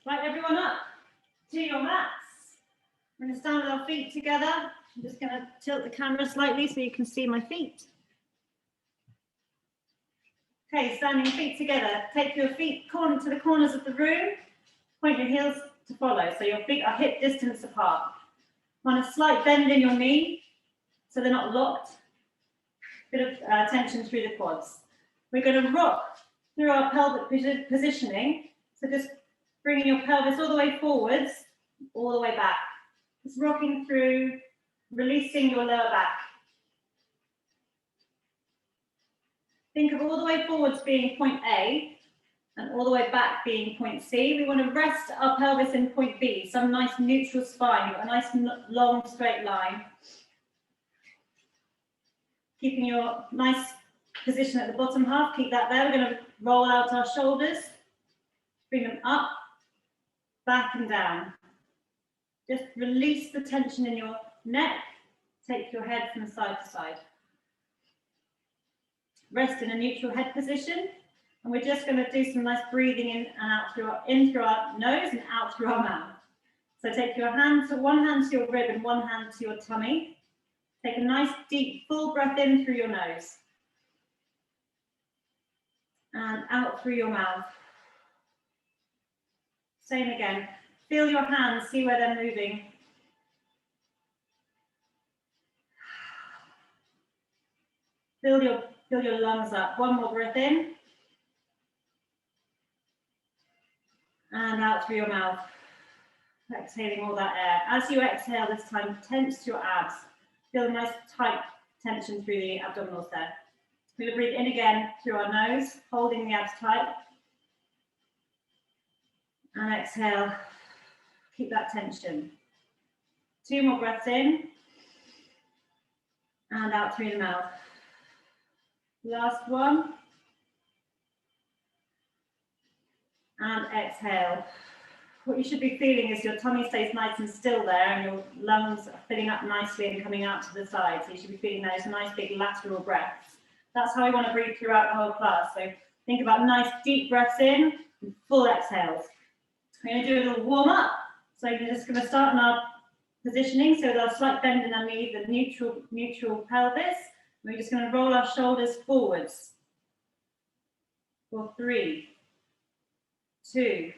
Right, everyone up to your mats. We're going to stand with our feet together. I'm just going to tilt the camera slightly so you can see my feet. Okay, standing feet together. Take your feet to the corners of the room. Point your heels to follow, so your feet are hip distance apart. Want a slight bend in your knee, so they're not locked. Bit of tension through the quads. We're going to rock through our pelvic positioning. So just bringing your pelvis all the way forwards, all the way back. Just rocking through, releasing your lower back. Think of all the way forwards being point A and all the way back being point C. We want to rest our pelvis in point B, some nice neutral spine, a nice long straight line. Keeping your nice position at the bottom half, keep that there. We're going to roll out our shoulders, bring them up, back and down. Just release the tension in your neck, take your head from side to side. Rest in a neutral head position, and we're just going to do some nice breathing in and out through our nose and out through our mouth. So take your hand to one hand to your rib and one hand to your tummy. Take a nice deep full breath in through your nose and out through your mouth. Same again. Feel your hands, see where they're moving. Fill your lungs up. One more breath in. And out through your mouth. Exhaling all that air. As you exhale this time, tense your abs. Feel a nice tight tension through the abdominals there. We're going to breathe in again through our nose, holding the abs tight. And exhale. Keep that tension. 2 more breaths in. And out through the mouth. Last one. And exhale. What you should be feeling is your tummy stays nice and still there and your lungs are filling up nicely and coming out to the side. So you should be feeling those nice big lateral breaths. That's how we want to breathe throughout the whole class. So think about nice deep breaths in and full exhales. We're going to do a little warm up. So we're just going to start in our positioning. So with our slight bend in our knee, the neutral pelvis. We're just going to roll our shoulders forwards. For 3, 2,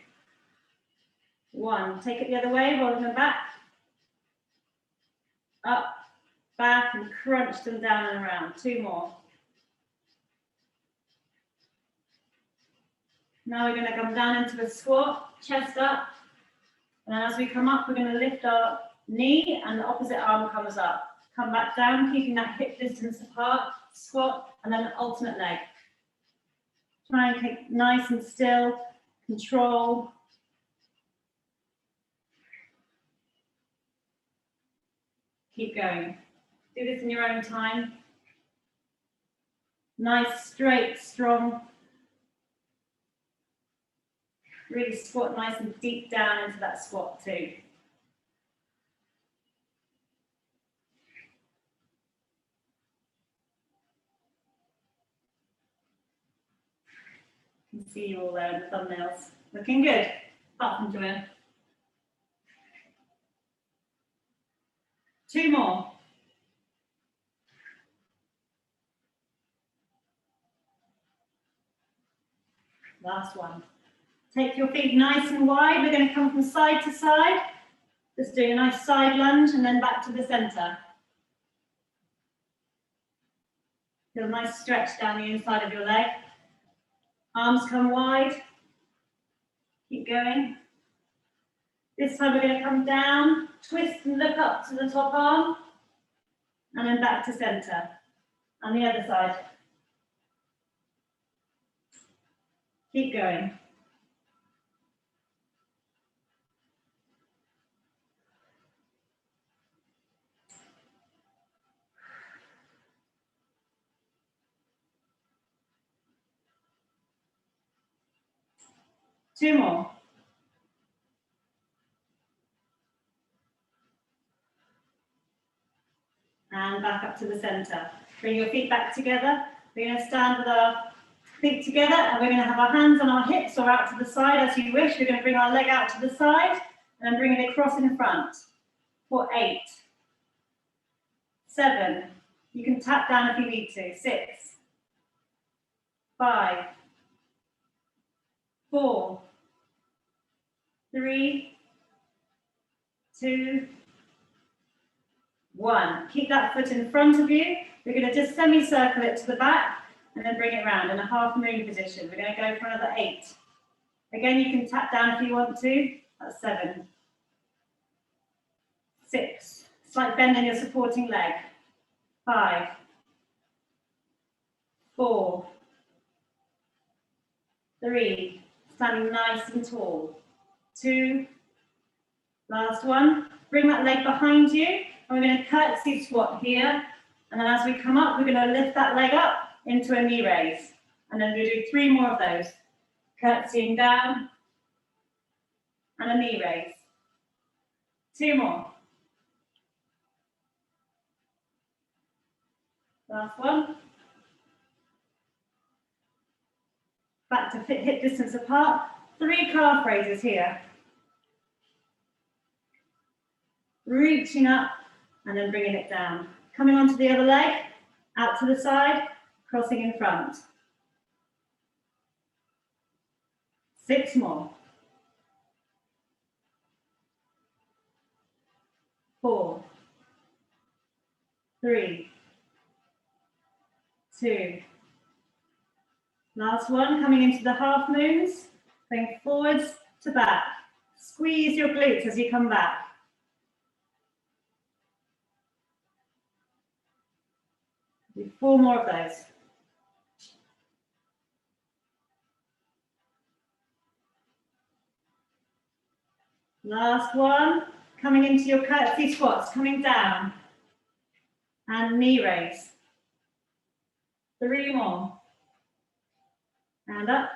1. Take it the other way, rolling them back. Up, back, and crunch them down and around. 2 more. Now we're going to come down into a squat, chest up. And then as we come up, we're going to lift our knee and the opposite arm comes up. Come back down, keeping that hip distance apart, squat, and then an alternate leg. Try and keep nice and still, control. Keep going. Do this in your own time. Nice, straight, strong. Really squat nice and deep down into that squat too. You can see you all there in the thumbnails. Looking good. Apart from Joanne. 2 more. Last one. Take your feet nice and wide. We're going to come from side to side. Just doing a nice side lunge and then back to the center. Feel a nice stretch down the inside of your leg. Arms come wide. Keep going. This time we're going to come down, twist and look up to the top arm, and then back to center. On the other side. Keep going. Two more. And back up to the center. Bring your feet back together. We're going to stand with our Feet together, and we're going to have our hands on our hips or out to the side as you wish. We're going to bring our leg out to the side and then bring it across in front for 8, 7. You can tap down if you need to. 6, 5, 4, 3, 2, 1. Keep that foot in front of you. We're going to just semicircle it to the back and then bring it round in a half moon position. We're going to go for another 8. Again, you can tap down if you want to. That's 7, 6. Slight bend in your supporting leg. 5, 4, 3. Standing nice and tall. 2. Last one. Bring that leg behind you. And we're going to curtsy squat here. And then as we come up, we're going to lift that leg up into a knee raise. And then we'll do 3 more of those. Curtsying down. And a knee raise. 2 more. Last one. Back to hip distance apart. 3 calf raises here. Reaching up and then bringing it down. Coming onto the other leg, out to the side, crossing in front. 6 more. 4, 3, 2. Last one, coming into the half moons, going forwards to back. Squeeze your glutes as you come back. Do 4 more of those. Last one, coming into your curtsy squats, coming down. And knee raise. 3 more. And up.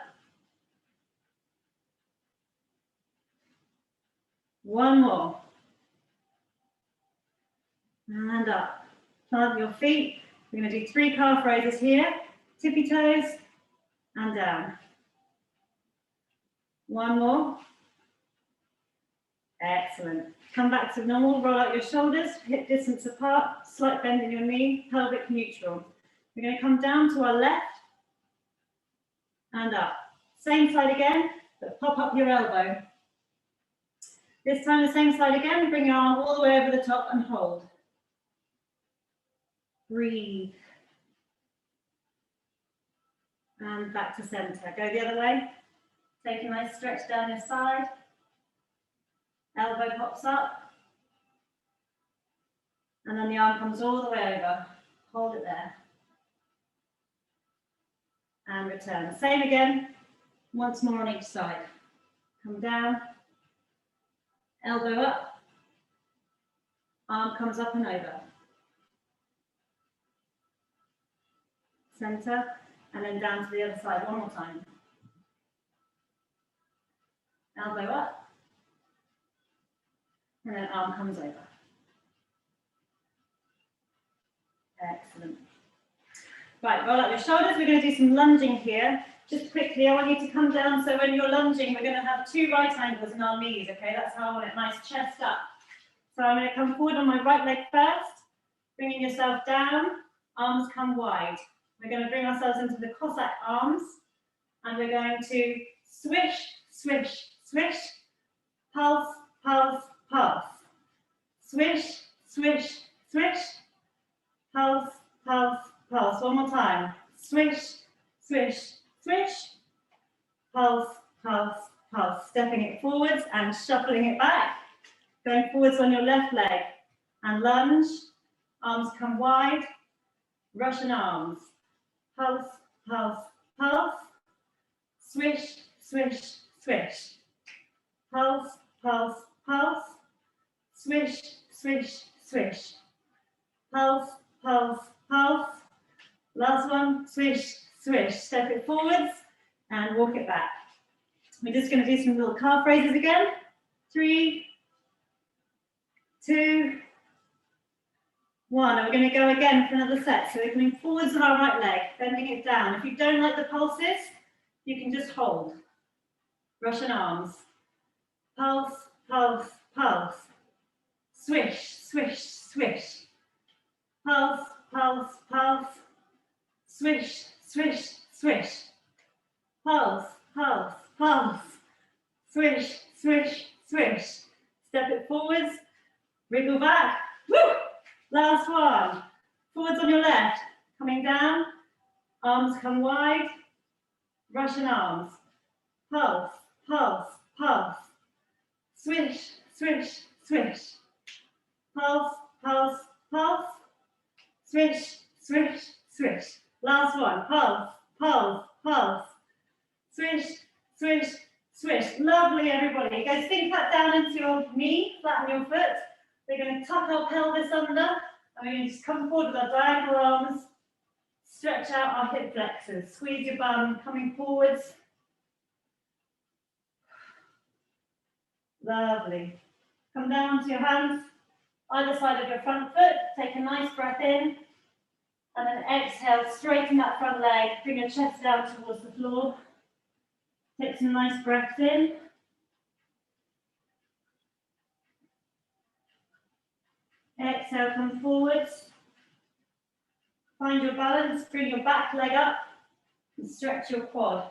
1 more. And up. Plant your feet. We're going to do 3 calf raises here. Tippy toes and down. 1 more. Excellent. Come back to normal. Roll out your shoulders, hip distance apart, slight bend in your knee, pelvic neutral. We're going to come down to our left and up. Same side again, but pop up your elbow. This time the same side again, bring your arm all the way over the top and hold. Breathe. And back to center. Go the other way. Take a nice stretch down your side. Elbow pops up. And then the arm comes all the way over. Hold it there. And return. Same again. Once more on each side. Come down. Elbow up. Arm comes up and over. Center. And then down to the other side. One more time. Elbow up. And then arm comes over. Excellent. Right, roll up your shoulders. We're going to do some lunging here. Just quickly, I want you to come down. So when you're lunging, we're going to have 2 right angles in our knees, okay? That's how I want it, nice chest up. So I'm going to come forward on my right leg first, bringing yourself down, arms come wide. We're going to bring ourselves into the Cossack arms, and we're going to swish, swish, swish, pulse, pulse, pulse. Swish, swish, swish, pulse, pulse, pulse. One more time. Swish, swish, swish, pulse, pulse, pulse. Stepping it forwards and shuffling it back. Going forwards on your left leg and lunge. Arms come wide. Russian arms. Pulse, pulse, pulse. Swish, swish, swish. Pulse, pulse, pulse. Swish, swish, swish. Pulse, pulse, pulse. Last one, swish, swish. Step it forwards and walk it back. We're just going to do some little calf raises again. 3, 2, 1, and we're going to go again for another set. So we're coming forwards on our right leg, bending it down. If you don't like the pulses, you can just hold. Russian arms. Pulse, pulse, pulse. Swish, swish, swish. Pulse, pulse, pulse. Swish, swish, swish. Pulse, pulse, pulse. Swish, swish, swish. Step it forwards. Wriggle back. Woo! Last one. Forwards on your left. Coming down. Arms come wide. Russian arms. Pulse, pulse, pulse. Swish, swish, swish. Pulse, pulse, pulse. Swish, swish, swish. Last one. Pulse, pulse, pulse. Swish, swish, swish. Lovely, everybody. You guys sink that down into your knee, flatten your foot. We're going to tuck our pelvis under, and we're going to just come forward with our diagonal arms. Stretch out our hip flexors. Squeeze your bum, coming forwards. Lovely. Come down to your hands, either side of your front foot. Take a nice breath in. And then exhale, straighten that front leg. Bring your chest down towards the floor. Take some nice breaths in. Exhale, come forwards. Find your balance, bring your back leg up and stretch your quad.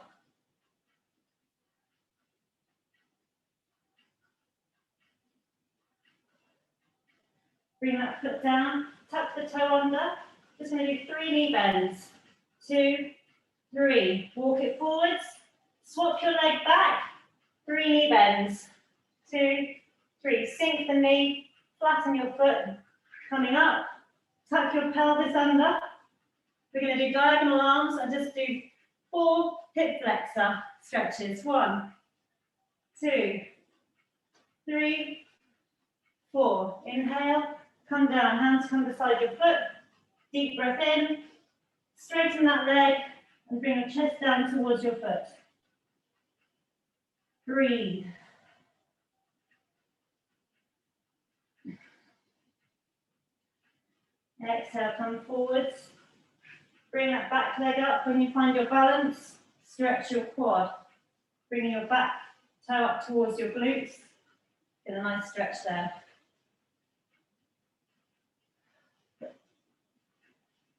Bring that foot down, tuck the toe under. Just going to do 3 knee bends. 2, 3. Walk it forwards. Swap your leg back. 3 knee bends. 2, 3. Sink the knee. Flatten your foot. Coming up. Tuck your pelvis under. We're going to do diagonal arms and just do 4 hip flexor stretches. 1, 2, 3, 4. Inhale. Come down. Hands come beside your foot. Deep breath in. Straighten that leg and bring your chest down towards your foot. Breathe. Exhale, come forwards. Bring that back leg up. When you find your balance, stretch your quad. Bringing your back toe up towards your glutes. Get a nice stretch there.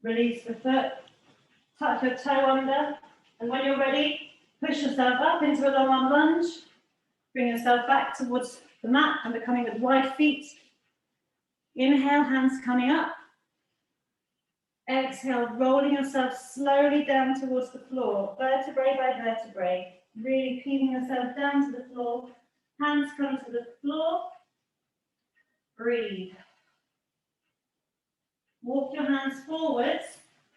Release the foot. Tuck your toe under. And when you're ready, push yourself up into a long arm lunge. Bring yourself back towards the mat and becoming with wide feet. Inhale, hands coming up. Exhale, rolling yourself slowly down towards the floor, vertebrae by vertebrae. Really peeling yourself down to the floor. Hands come to the floor. Breathe. Walk your hands forwards.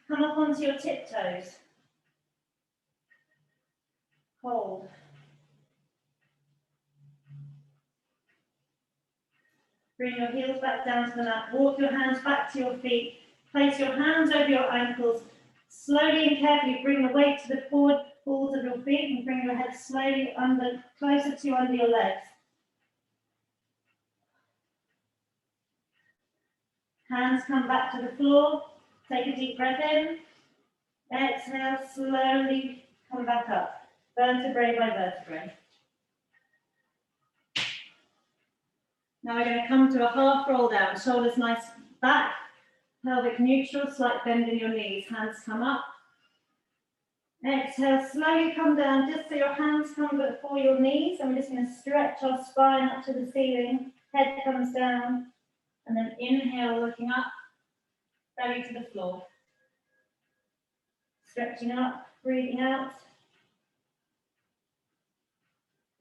Come up onto your tiptoes. Hold. Bring your heels back down to the mat. Walk your hands back to your feet. Place your hands over your ankles. Slowly and carefully bring the weight to the forward balls of your feet and bring your head slowly under, closer to under your legs. Hands come back to the floor. Take a deep breath in. Exhale, slowly come back up. Vertebrae by vertebrae. Now we're going to come to a half roll down. Shoulders nice back. Pelvic neutral, slight bend in your knees. Hands come up. Exhale, slowly come down just so your hands come before your knees. And we're just going to stretch our spine up to the ceiling. Head comes down. And then inhale, looking up. Belly to the floor. Stretching up, breathing out.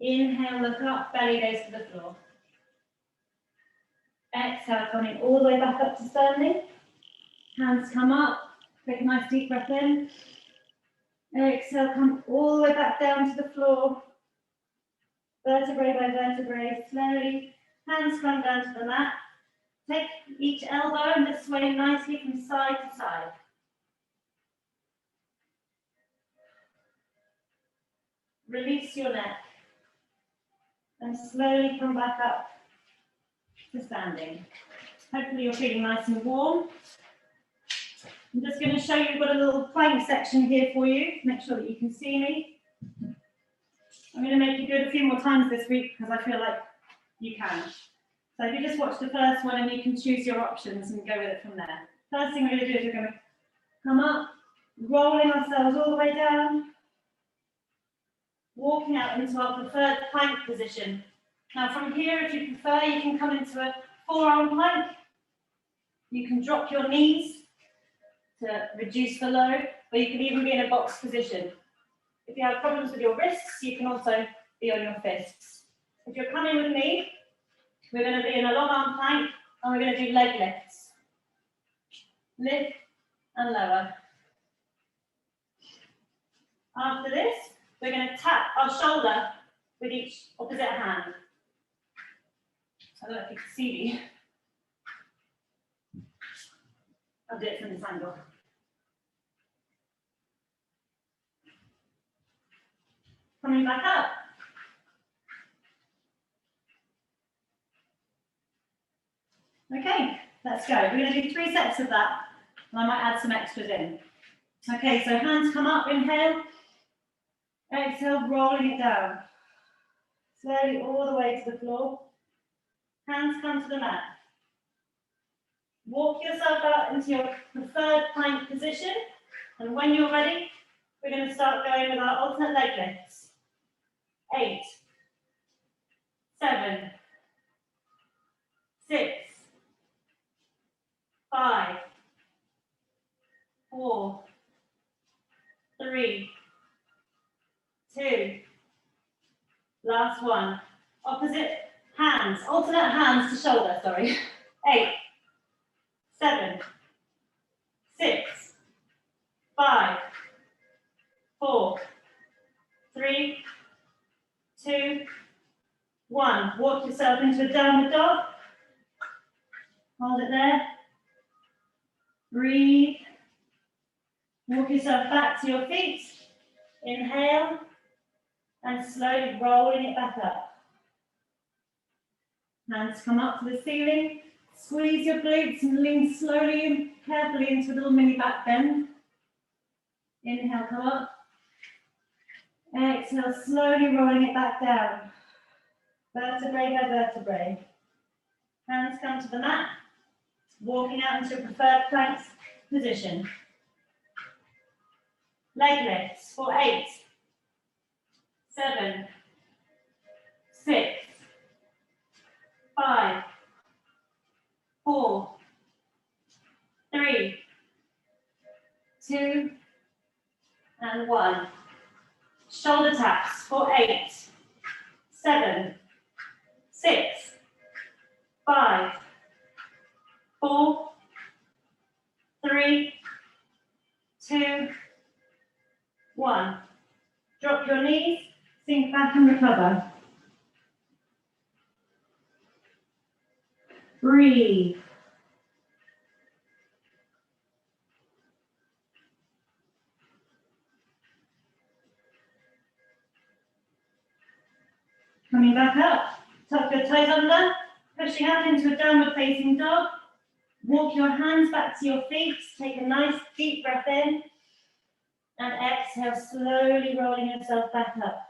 Inhale, look up, belly goes to the floor. Exhale, coming all the way back up to standing. Hands come up, take a nice deep breath in. Exhale, come all the way back down to the floor. Vertebrae by vertebrae, slowly. Hands come down to the mat. Take each elbow and just sway nicely from side to side. Release your neck. And slowly come back up to standing. Hopefully you're feeling nice and warm. I'm just going to show you, we've got a little plank section here for you. Make sure that you can see me. I'm going to make you do it a few more times this week because I feel like you can. So if you just watch the first one and you can choose your options and go with it from there. First thing we're going to do is we're going to come up, rolling ourselves all the way down, walking out into our preferred plank position. Now from here, if you prefer, you can come into a forearm plank. You can drop your knees to reduce the load, or you can even be in a box position. If you have problems with your wrists, you can also be on your fists. If you're coming with me, we're going to be in a long arm plank and we're going to do leg lifts. Lift and lower. After this, we're going to tap our shoulder with each opposite hand. I don't know if you can see me. I'll do it from this angle. Coming back up. Okay, let's go. We're going to do 3 sets of that, and I might add some extras in. Okay, so hands come up, inhale. Exhale, rolling it down. Slowly all the way to the floor. Hands come to the mat. Walk yourself out into your preferred plank position, and when you're ready, we're going to start going with our alternate leg lifts. 8, 7, 6, 5, 4, 3, 2, last one. Opposite hands, alternate hands to shoulder, sorry. 8, 7, 6, 5, 4, 3, 2, 1. Walk yourself into a downward dog. Hold it there. Breathe. Walk yourself back to your feet. Inhale. And slowly rolling it back up. Hands come up to the ceiling. Squeeze your glutes and lean slowly and carefully into a little mini back bend. Inhale, come up. Exhale, slowly rolling it back down. Vertebrae by vertebrae. Hands come to the mat. Walking out into your preferred plank position. Leg lifts for 8, 7, 6, 5, 4, 3, 2, and 1. Shoulder taps for 8, 7, 6, 5, 4, 3, 2, 1. Drop your knees, sink back and recover. Breathe. Coming back up, tuck your toes under, pushing up into a downward facing dog. Walk your hands back to your feet, take a nice deep breath in, and exhale, slowly rolling yourself back up.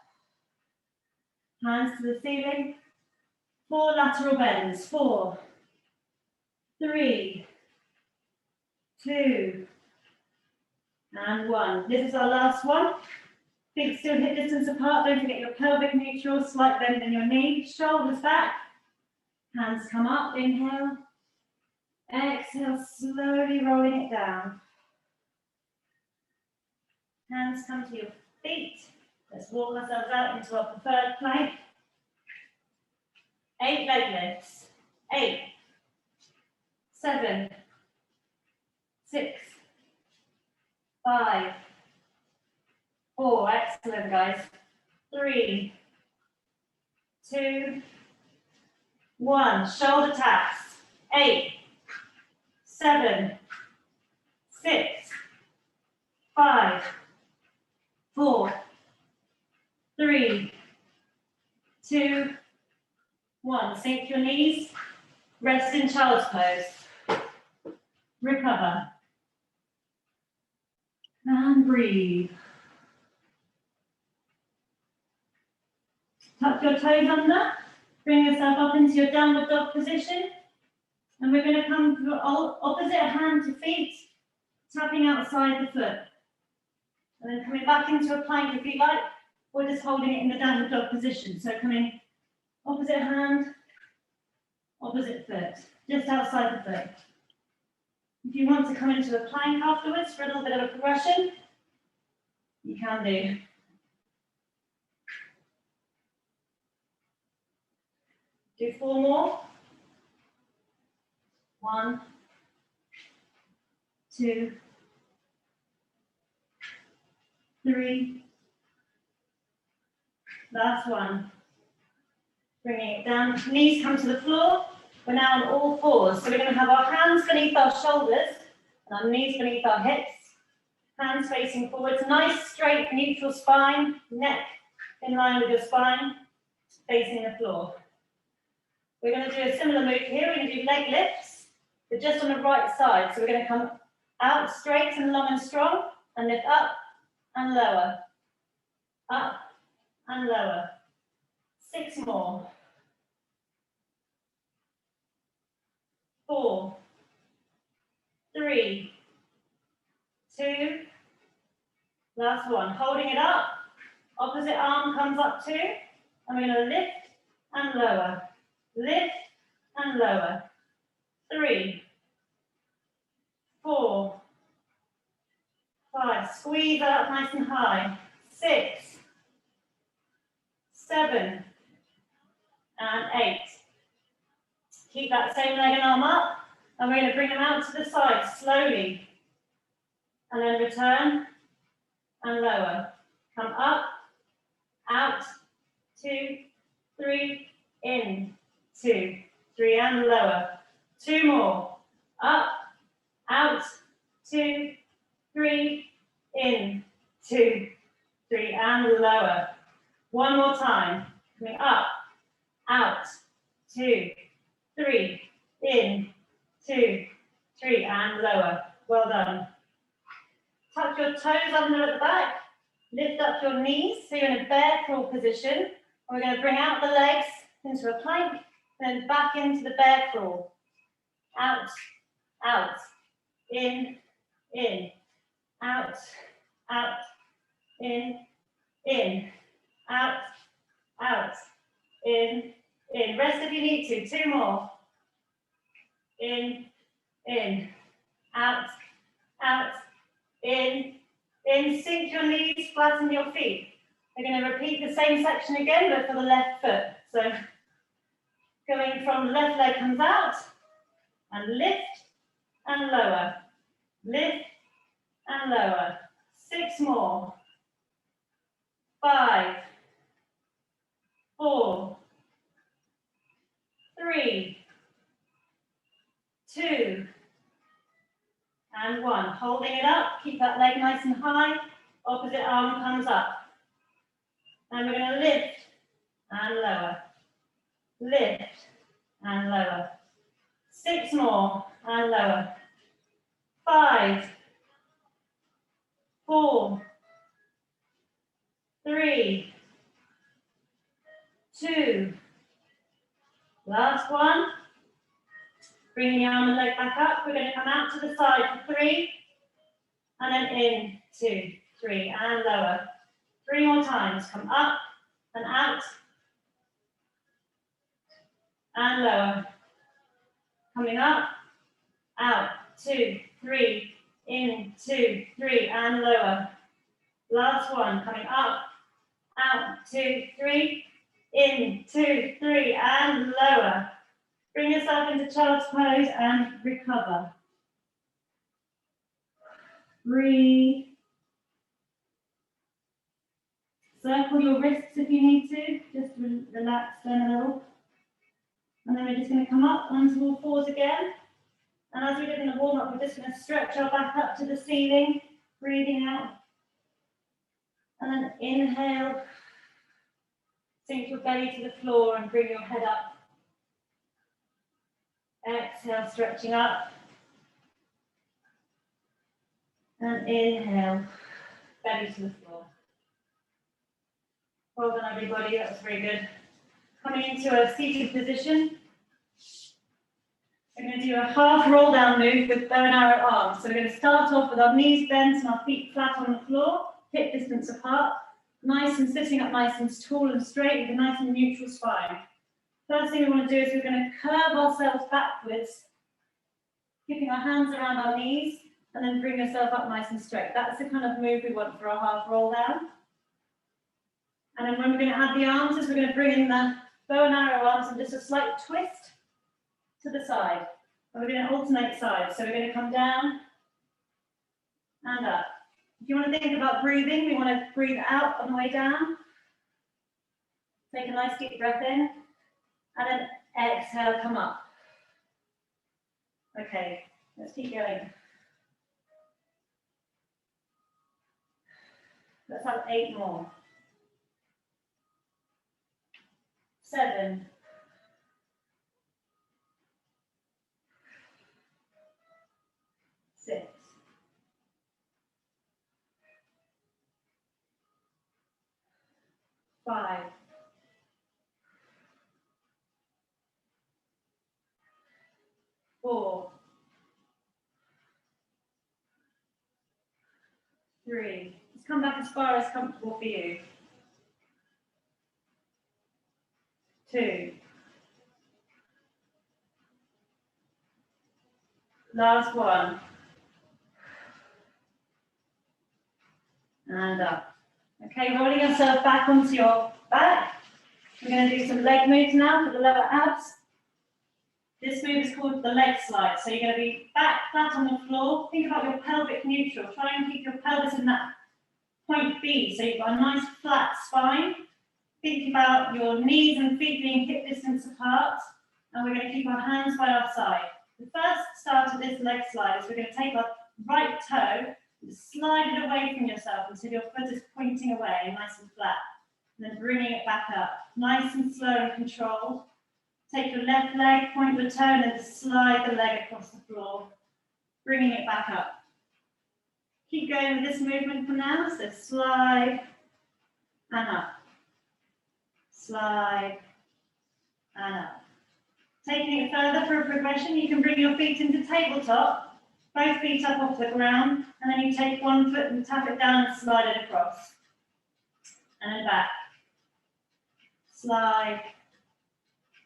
Hands to the ceiling. 4 lateral bends. 4, 3, 2, and 1. This is our last one. Feet still hip distance apart. Don't forget your pelvic neutral, slight bend in your knee. Shoulders back. Hands come up. Inhale. Exhale, slowly rolling it down. Hands come to your feet. Let's walk ourselves out into our preferred plank. 8 leg lifts. 8, 7, 6, 5, 4. Excellent, guys. 3, 2, 1. Shoulder taps. 8, 7, 6, 5, 4, 3, 2, 1. Sink your knees. Rest in child's pose. Recover. And breathe. Tuck your toes under. Bring yourself up into your downward dog position. And we're going to come to opposite hand to feet, tapping outside the foot. And then coming back into a plank if you like, or just holding it in the downward dog position. So coming opposite hand, opposite foot, just outside the foot. If you want to come into a plank afterwards for a little bit of a progression, you can do. Do 4 more. 1, 2, 3. Last one. Bringing it down. Knees come to the floor. We're now on all fours. So we're going to have our hands beneath our shoulders and our knees beneath our hips. Hands facing forwards. Nice, straight, neutral spine. Neck in line with your spine. Facing the floor. We're going to do a similar move here. We're going to do leg lifts, but just on the right side. So we're going to come out straight and long and strong and lift up and lower. Up and lower. 6 more. 4, 3, 2. Last one. Holding it up. Opposite arm comes up too. And we're going to lift and lower. Lift and lower. 3, 4, 5. Squeeze that up nice and high. 6, 7, and 8. Keep that same leg and arm up, and we're going to bring them out to the side slowly. And then return and lower. Come up, out, 2, 3, in, 2, 3, and lower. 2 more. Up, out, 2, 3, in, 2, 3, and lower. 1 more time. Coming up, out, 2, 3, in, 2, 3, and lower. Well done. Tuck your toes under at the back. Lift up your knees so you're in a bear crawl position. We're going to bring out the legs into a plank, then back into the bear crawl. Out, out, in, out, out, in, out, out, in. Rest if you need to. 2 more. In, out, out, in. Sink your knees, flatten your feet. We're going to repeat the same section again, but for the left foot. So going from the left leg comes out, and lift and lower. Lift and lower. 6 more. 5, 4, 3, 2, and 1. Holding it up, keep that leg nice and high. Opposite arm comes up. And we're going to lift and lower. Lift and lower. 6 more and lower. 5, 4, 3, 2. Last one. Bring the arm and leg back up. We're going to come out to the side for 3. And then in, 2, 3, and lower. 3 more times. Come up and out. And lower. Coming up, out, 2, 3, in, 2, 3, and lower. Last one. Coming up, out, 2, 3, in, 2, 3, and lower. Bring yourself into child's pose and recover. Breathe. Circle your wrists if you need to. Just relax them a little. And then we're just going to come up onto all fours again. And as we did in the warm-up, we're just going to stretch our back up to the ceiling, breathing out. And then inhale. Sink your belly to the floor and bring your head up. Exhale, stretching up. And inhale, belly to the floor. Well done, everybody. That was very good. Coming into a seated position. We're going to do a half roll down move with bow and arrow arms. So we're going to start off with our knees bent and our feet flat on the floor, hip distance apart, nice and sitting up nice and tall and straight with a nice and neutral spine. First thing we want to do is we're going to curve ourselves backwards, keeping our hands around our knees, and then bring yourself up nice and straight. That's the kind of move we want for our half roll down. And then when we're going to add the arms, is we're going to bring in the bow and arrow arms and just a slight twist to the side. And we're going to alternate sides. So we're going to come down and up. If you want to think about breathing, we want to breathe out on the way down. Take a nice deep breath in. And then exhale, come up. Okay, let's keep going. Let's have 8 more. 7. 6. 5. 4. 3. Just come back as far as comfortable for you. 2. Last one. And up. Okay, rolling yourself back onto your back. We're going to do some leg moves now for the lower abs. This move is called the leg slide. So you're going to be back flat on the floor. Think about your pelvic neutral. Try and keep your pelvis in that point B. So you've got a nice flat spine. Think about your knees and feet being hip distance apart. And we're going to keep our hands by our side. The first start of this leg slide is we're going to take our right toe and slide it away from yourself until your foot is pointing away, nice and flat. And then bringing it back up, nice and slow and controlled. Take your left leg, point your toe, and then just slide the leg across the floor, bringing it back up. Keep going with this movement for now. So slide and up. Slide and up. Taking it further for a progression, you can bring your feet into tabletop, both feet up off the ground, and then you take one foot and tap it down and slide it across. And then back. Slide,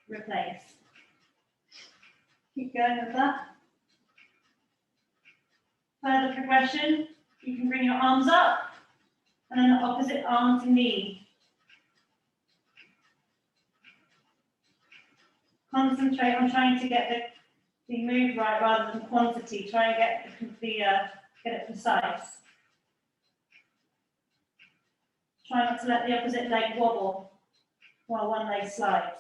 replace. Keep going with that. Further progression, you can bring your arms up, and then the opposite arm to knee. Concentrate on trying to get the move right rather than quantity. Try and get it precise. Try not to let the opposite leg wobble while one leg slides.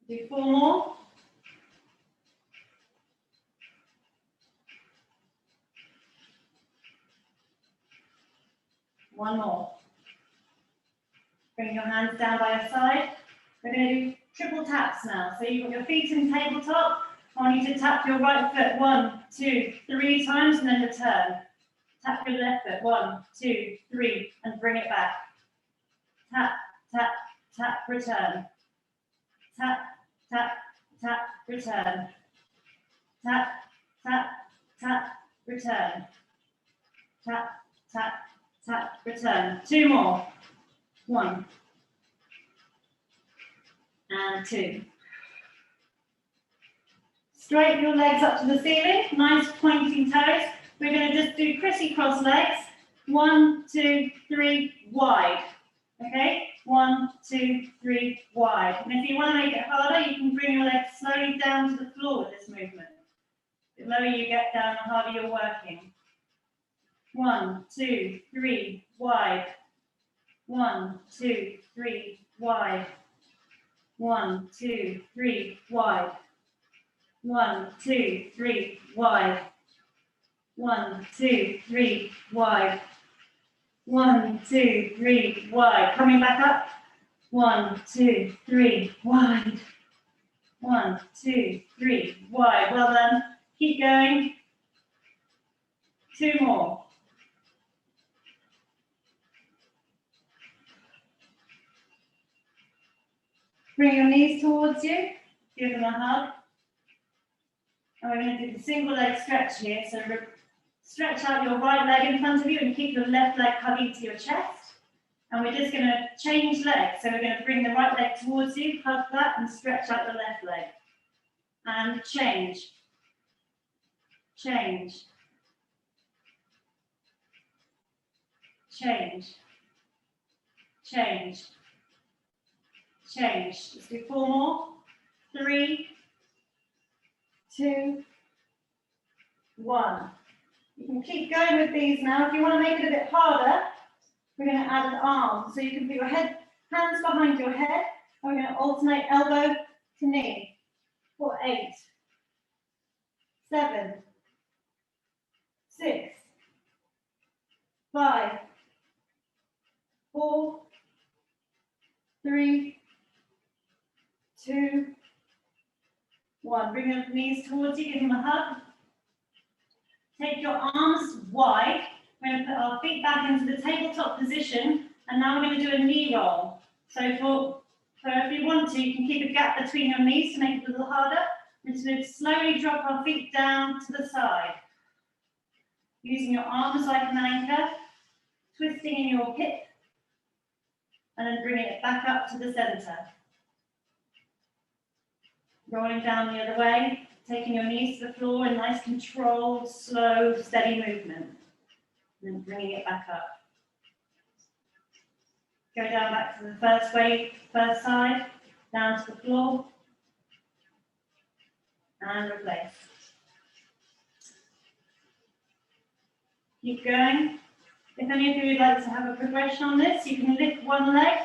Do 4 more. One more. Bring your hands down by your side. We're going to do triple taps now. So you've got your feet in tabletop. I want you to tap your right foot 1, 2, 3 times and then return. Tap your left foot 1, 2, 3 and bring it back. Tap, tap, tap, return. Tap, tap, tap, return. Tap, tap, tap, return. Tap, tap, tap, return. 2 more. 1 and 2. Straighten your legs up to the ceiling, nice pointing toes. We're going to just do crissy-cross legs. 1, 2, 3, wide. Okay? 1, 2, 3, wide. And if you want to make it harder, you can bring your legs slowly down to the floor with this movement. The lower you get down, the harder you're working. 1, 2, 3, wide. 1, 2, 3, wide. 1, 2, 3, wide. 1, 2, 3, wide. 1, 2, 3, wide. 1, 2, 3, wide. Coming back up. 1, 2, 3, wide. 1, 2, 3, wide. Well done. Keep going. 2 more. Bring your knees towards you. Give them a hug. And we're going to do the single leg stretch here. So stretch out your right leg in front of you and keep your left leg hugging to your chest. And we're just going to change legs. So we're going to bring the right leg towards you, hug that, and stretch out the left leg. And change. Change. Change. Change. Change. Let's do 4 more. 3, 2, 1. You can keep going with these now. If you want to make it a bit harder, we're going to add an arm. So you can put your hands behind your head, and we're going to alternate elbow to knee for 8, 7, 6, 5, 4, 3, 2, 1. Bring your knees towards you, give them a hug. Take your arms wide. We're going to put our feet back into the tabletop position, and now we're going to do a knee roll. So if you want to, you can keep a gap between your knees to make it a little harder. We're just going to slowly drop our feet down to the side. Using your arms like an anchor, twisting in your hip, and then bringing it back up to the center. Rolling down the other way, taking your knees to the floor in nice controlled, slow, steady movement. And then bringing it back up. Go down back to the first side, down to the floor, and replace. Keep going. If any of you would like to have a progression on this, you can lift one leg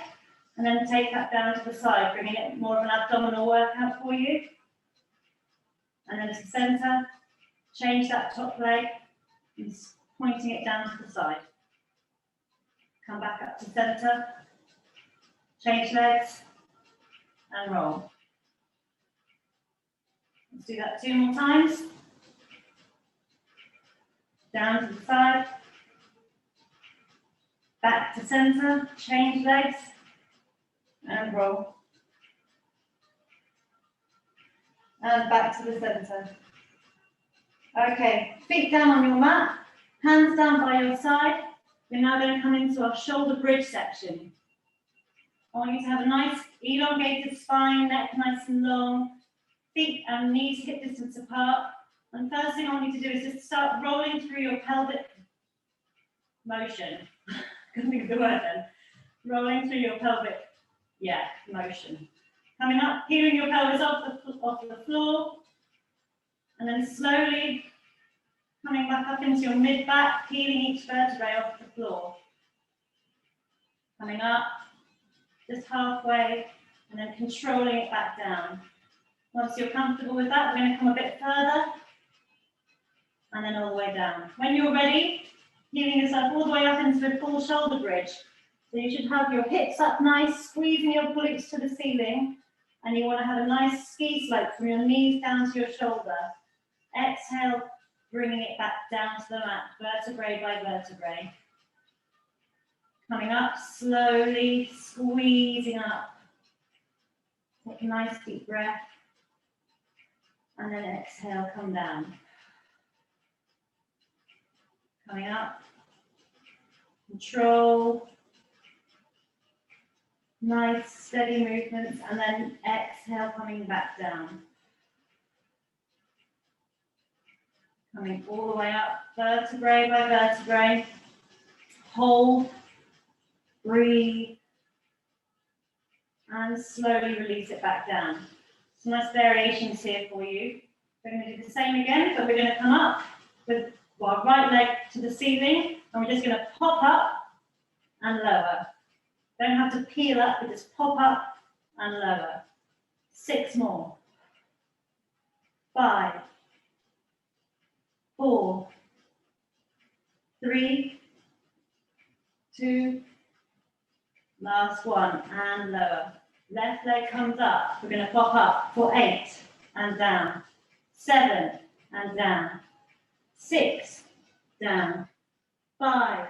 and then take that down to the side, bringing it more of an abdominal workout for you. And then to center, change that top leg, and pointing it down to the side. Come back up to center, change legs, and roll. Let's do that 2 more times. Down to the side, back to center, change legs, and roll. And back to the center. Okay, feet down on your mat, hands down by your side. We're now going to come into our shoulder bridge section. I want you to have a nice elongated spine, neck nice and long, feet and knees hip distance apart. And first thing I want you to do is just start rolling through your pelvic motion. Couldn't think of the word then. Rolling through your pelvic, motion. Coming up, peeling your pelvis off the floor, and then slowly coming back up into your mid-back, peeling each vertebrae off the floor. Coming up, just halfway, and then controlling it back down. Once you're comfortable with that, we're going to come a bit further, and then all the way down. When you're ready, peeling yourself all the way up into a full shoulder bridge. So you should have your hips up nice, squeezing your glutes to the ceiling, and you want to have a nice ski slope from your knees down to your shoulder. Exhale, bringing it back down to the mat, vertebrae by vertebrae. Coming up, slowly squeezing up. Take a nice deep breath. And then exhale, come down. Coming up. Control. Nice steady movements, and then exhale, coming back down. Coming all the way up, vertebrae by vertebrae. Hold, breathe, and slowly release it back down. Some nice variations here for you. We're going to do the same again, but we're going to come up with our right leg to the ceiling, and we're just going to pop up and lower. Don't have to peel up, but just pop up and lower. 6 more. 5, 4, 3, 2, last one, and lower. Left leg comes up. We're going to pop up for 8 and down, 7 and down, 6 down, 5,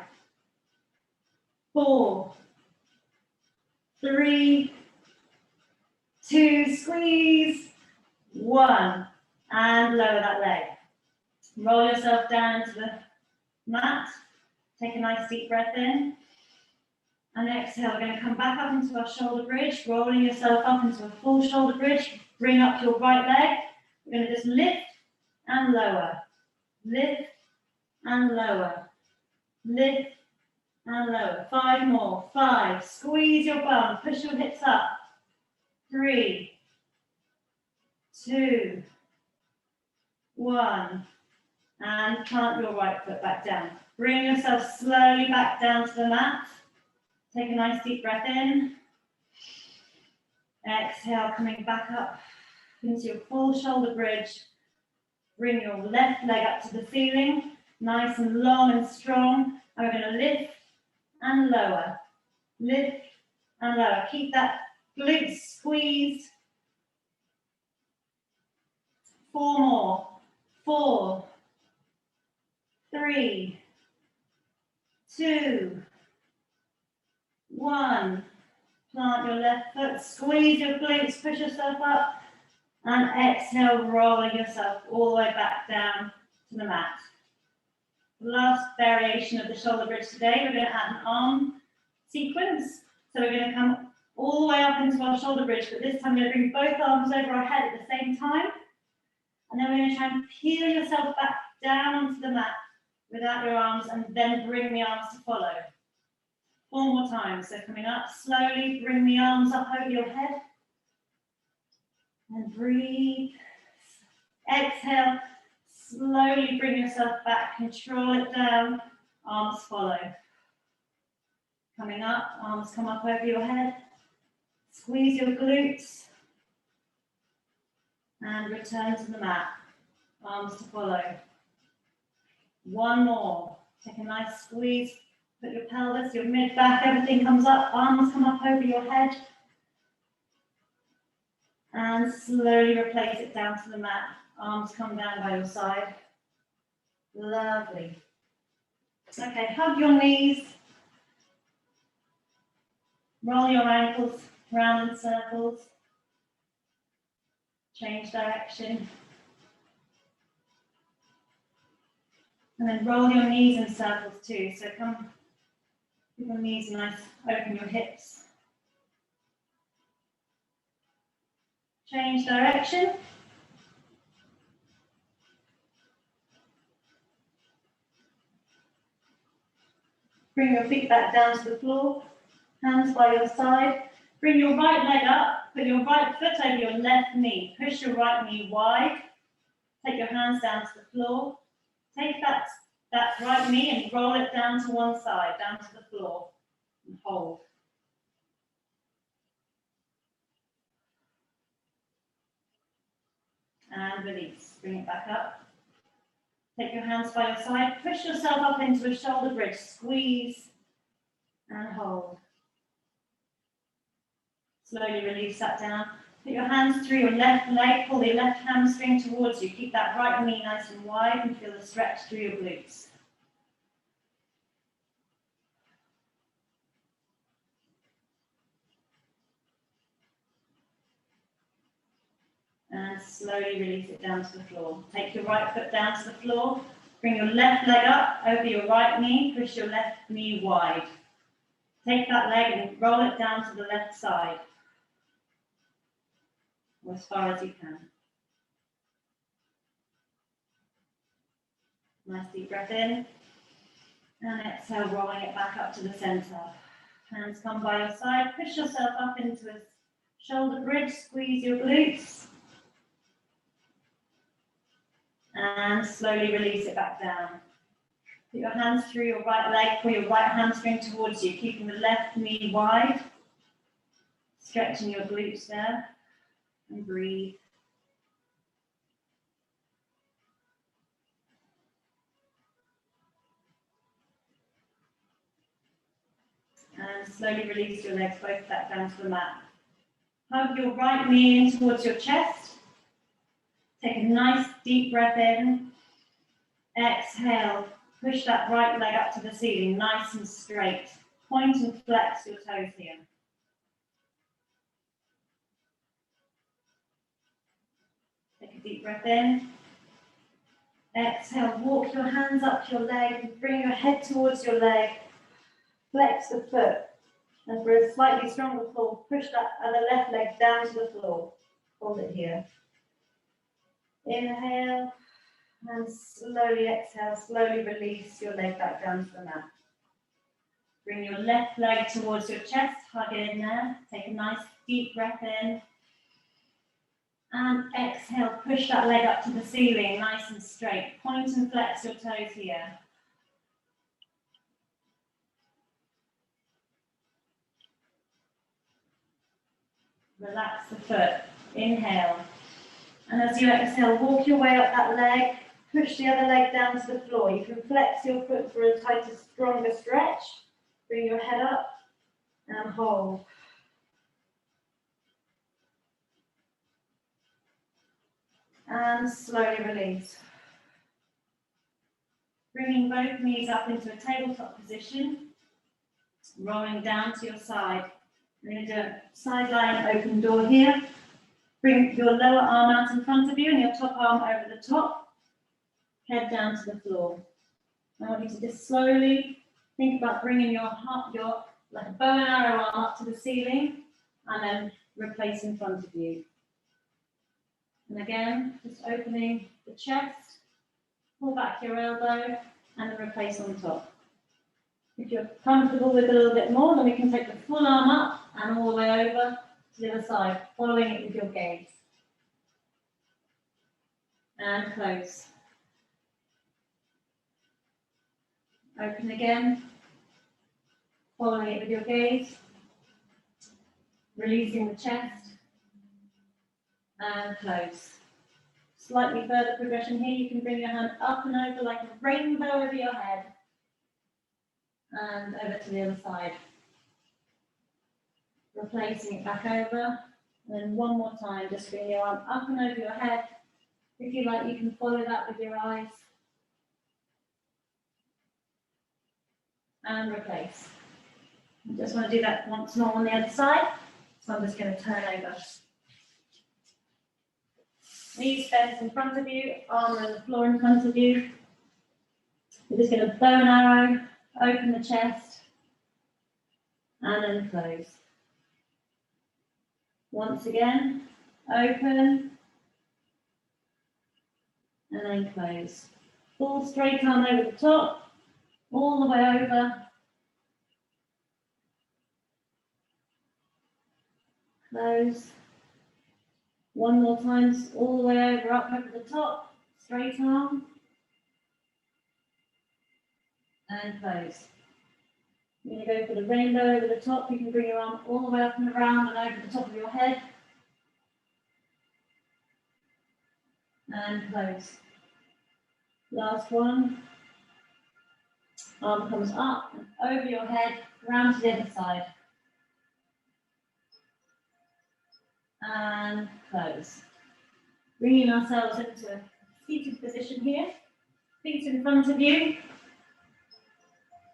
4, 3, 2, squeeze, 1, and lower that leg. Roll yourself down to the mat. Take a nice deep breath in. And exhale, we're going to come back up into our shoulder bridge, rolling yourself up into a full shoulder bridge. Bring up your right leg. We're going to just lift and lower. Lift and lower. Lift and lower. 5 more. 5. Squeeze your bum. Push your hips up. 3, 2, 1. And plant your right foot back down. Bring yourself slowly back down to the mat. Take a nice deep breath in. Exhale, coming back up into your full shoulder bridge. Bring your left leg up to the ceiling, nice and long and strong. And we're going to lift and lower. Lift and lower. Keep that glutes squeezed. 4 more. 4, 3, 2, 1. Plant your left foot, squeeze your glutes, push yourself up, and exhale, rolling yourself all the way back down to the mat. The last variation of the shoulder bridge today, we're going to add an arm sequence. So we're going to come all the way up into our shoulder bridge, but this time we're going to bring both arms over our head at the same time. And then we're going to try and peel yourself back down onto the mat without your arms, and then bring the arms to follow. 4 more times. So coming up, slowly bring the arms up over your head. And breathe. Exhale. Slowly bring yourself back. Control it down. Arms follow. Coming up, arms come up over your head. Squeeze your glutes. And return to the mat. Arms to follow. 1 more. Take a nice squeeze. Put your pelvis, your mid-back, everything comes up. Arms come up over your head. And slowly replace it down to the mat. Arms come down by your side. Lovely. Okay, hug your knees. Roll your ankles round in circles. Change direction. And then roll your knees in circles too. So come, keep your knees nice, open your hips. Change direction. Bring your feet back down to the floor. Hands by your side. Bring your right leg up. Put your right foot over your left knee. Push your right knee wide. Take your hands down to the floor. Take that right knee and roll it down to one side, down to the floor, and hold. And release. Bring it back up. Take your hands by your side. Push yourself up into a shoulder bridge. Squeeze and hold. Slowly release that down. Put your hands through your left leg. Pull your left hamstring towards you. Keep that right knee nice and wide and feel the stretch through your glutes. And slowly release it down to the floor. Take your right foot down to the floor. Bring your left leg up over your right knee. Push your left knee wide. Take that leg and roll it down to the left side, or as far as you can. Nice deep breath in. And exhale, rolling it back up to the center. Hands come by your side. Push yourself up into a shoulder bridge. Squeeze your glutes. And slowly release it back down. Put your hands through your right leg, pull your right hamstring towards you, keeping the left knee wide. Stretching your glutes there. And breathe. And slowly release your legs both back down to the mat. Hug your right knee in towards your chest. Take a nice deep breath in. Exhale. Push that right leg up to the ceiling, nice and straight. Point and flex your toes here. Take a deep breath in. Exhale, walk your hands up your leg, bring your head towards your leg. Flex the foot. And for a slightly stronger pull, push that other left leg down to the floor. Hold it here. Inhale. And slowly exhale, slowly release your leg back down to the mat. Bring your left leg towards your chest, hug it in there. Take a nice deep breath in. And exhale, push that leg up to the ceiling, nice and straight. Point and flex your toes here. Relax the foot. Inhale. And as you exhale, walk your way up that leg. Push the other leg down to the floor. You can flex your foot for a tighter, stronger stretch. Bring your head up and hold. And slowly release. Bringing both knees up into a tabletop position. Rolling down to your side. We're going to do a side lying open door here. Bring your lower arm out in front of you and your top arm over the top. Head down to the floor. I want you to just slowly think about bringing your like a bow and arrow arm up to the ceiling and then replace in front of you. And again, just opening the chest, pull back your elbow and then replace on top. If you're comfortable with a little bit more, then we can take the full arm up and all the way over to the other side, following it with your gaze. And close. Open again, following it with your gaze, releasing the chest, and close. Slightly further progression here, you can bring your hand up and over like a rainbow over your head, and over to the other side. Replacing it back over, and then one more time, just bring your arm up and over your head. If you like, you can follow that with your eyes. And replace. I just want to do that once more on the other side. So I'm just going to turn over. Knees bent in front of you, arm on the floor in front of you. We're just going to bow and arrow, open the chest, and then close. Once again, open, and then close. Full straight arm over the top. All the way over. Close. One more time, all the way over, up over the top. Straight arm. And close. You're going to go for the rainbow over the top. You can bring your arm all the way up and around and over the top of your head. And close. Last one. Arm comes up and over your head, round to the other side. And close. Bringing ourselves into a seated position here. Feet in front of you.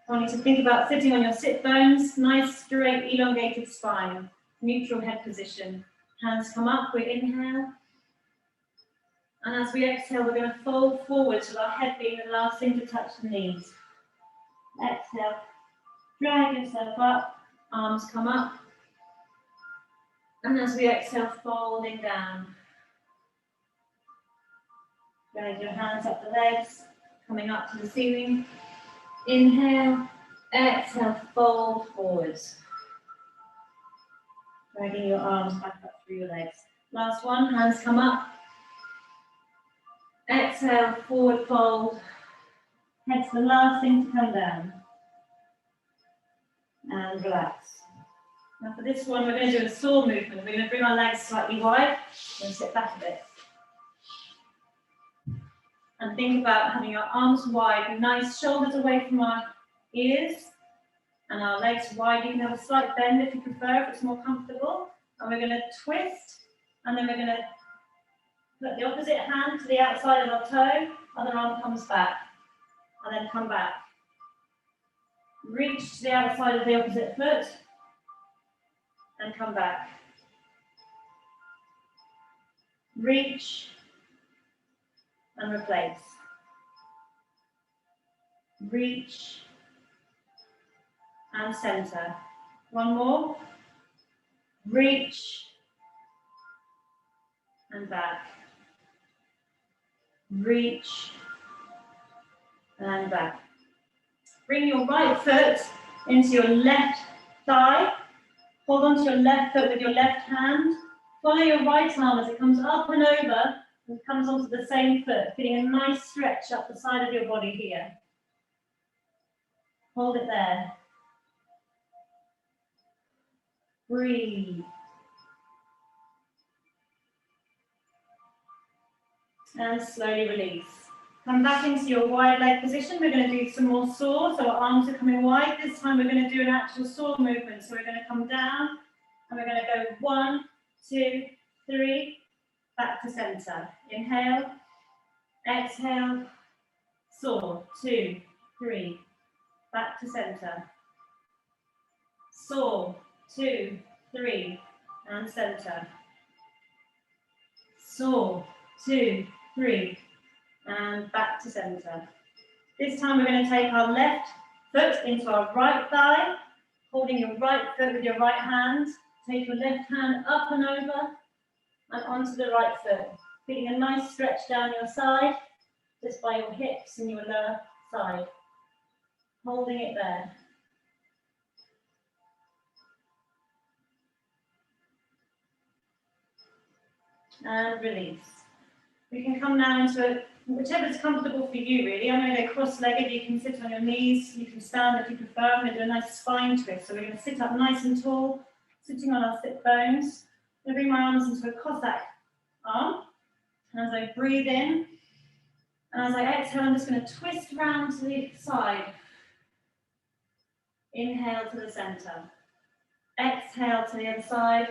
I want you to think about sitting on your sit bones, nice, straight, elongated spine. Neutral head position. Hands come up, we inhale. And as we exhale, we're going to fold forward with our head being the last thing to touch the knees. Exhale, drag yourself up, arms come up. And as we exhale, folding down. Drag your hands up the legs, coming up to the ceiling. Inhale, exhale, fold forwards. Dragging your arms back up through your legs. Last one, hands come up. Exhale, forward fold. Head's the last thing to come down. And relax. Now for this one, we're going to do a saw movement. We're going to bring our legs slightly wide and sit back a bit. And think about having your arms wide, nice shoulders away from our ears, And our legs wide. You can have a slight bend if you prefer, if it's more comfortable. And we're going to twist, and then we're going to put the opposite hand to the outside of our toe, other arm comes back, and then come back. Reach to the outside of the opposite foot, and come back. Reach, and replace. Reach, and center. One more. Reach, and back. Reach, and back. Bring your right foot into your left thigh. Hold on to your left foot with your left hand. Follow your right arm as it comes up and over and comes onto the same foot, feeling a nice stretch up the side of your body here. Hold it there. Breathe. And slowly release. Come back into your wide leg position. We're going to do some more saw. So our arms are coming wide. This time we're going to do an actual saw movement. So we're going to come down and we're going to go 1, 2, 3, back to center. Inhale, exhale, saw, 2, 3, back to center. Saw, 2, 3, and center. Saw, 2, 3, and back to center. This time we're going to take our left foot into our right thigh, holding your right foot with your right hand. Take your left hand up and over and onto the right foot. Feeling a nice stretch down your side, just by your hips and your lower side. Holding it there. And release. We can come now into whichever's comfortable for you, really. I'm going to go cross-legged. You can sit on your knees. You can stand if you prefer. I'm going to do a nice spine twist. So we're going to sit up nice and tall, sitting on our sit bones. I'm going to bring my arms into a Cossack arm. And as I breathe in, and as I exhale, I'm just going to twist around to the side. Inhale to the center. Exhale to the other side.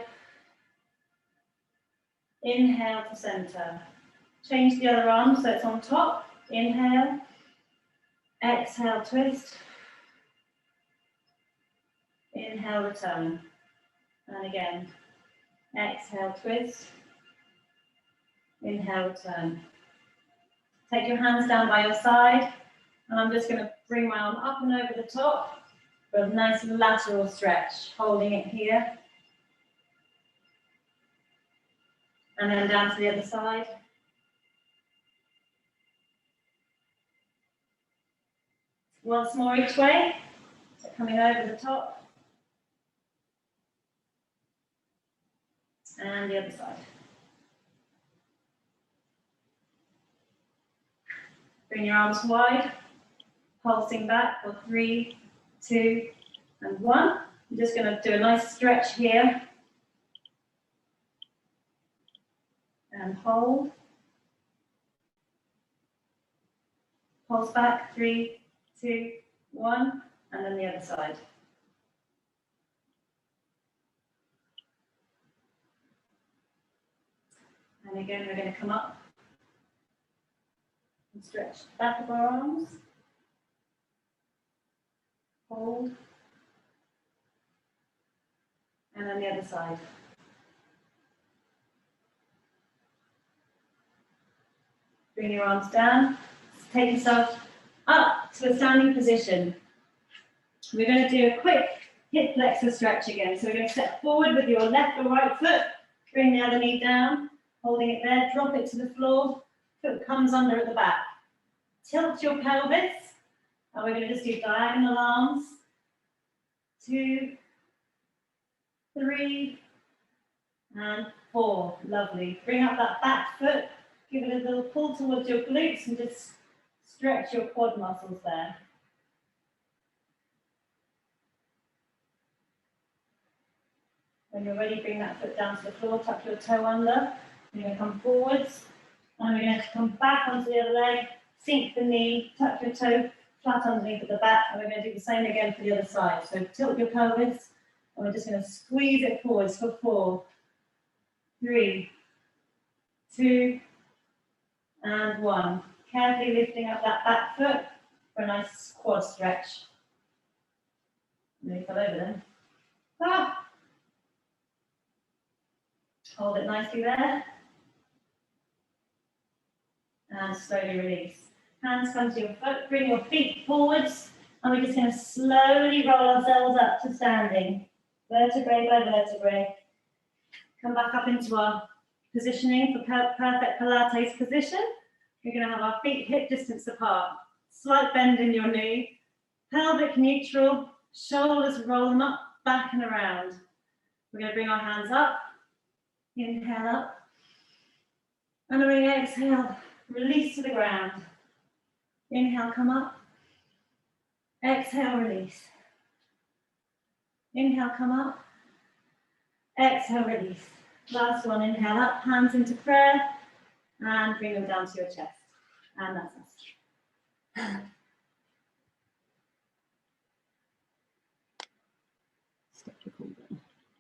Inhale to center. Change the other arm so it's on top. Inhale. Exhale, twist. Inhale, return. And again. Exhale, twist. Inhale, return. Take your hands down by your side. And I'm just going to bring my arm up and over the top for a nice lateral stretch. Holding it here. And then down to the other side. Once more each way. So coming over the top. And the other side. Bring your arms wide. Pulsing back for 3, 2, and 1. I'm just going to do a nice stretch here. And hold. Pulse back, 3, 2, 1, and then the other side. And again, we're going to come up and stretch the back of our arms. Hold. And then the other side. Bring your arms down. Take yourself up to a standing position. We're going to do a quick hip flexor stretch again. So we're going to step forward with your left or right foot. Bring the other knee down. Holding it there. Drop it to the floor. Foot comes under at the back. Tilt your pelvis. And we're going to just do diagonal arms. 2, 3, and 4. Lovely. Bring up that back foot. Give it a little pull towards your glutes and just stretch your quad muscles there. When you're ready, bring that foot down to the floor, tuck your toe under. You're going to come forwards, and we're going to come back onto the other leg, sink the knee, tuck your toe flat underneath at the back, and we're going to do the same again for the other side. So tilt your pelvis, and we're just going to squeeze it forwards for 4, 3, 2, and 1. Carefully lifting up that back foot for a nice quad stretch. Nearly fell over then. Ah. Hold it nicely there. And slowly release. Hands come to your foot, bring your feet forwards, and we're just going to slowly roll ourselves up to standing. Vertebrae by vertebrae. Come back up into our positioning for perfect Pilates position. We're going to have our feet hip distance apart. Slight bend in your knee. Pelvic neutral. Shoulders roll them up, back and around. We're going to bring our hands up. Inhale up. And then we exhale. Release to the ground. Inhale, come up. Exhale, release. Inhale, come up. Exhale, release. Last one, inhale up, hands into prayer, and bring them down to your chest. And that's us.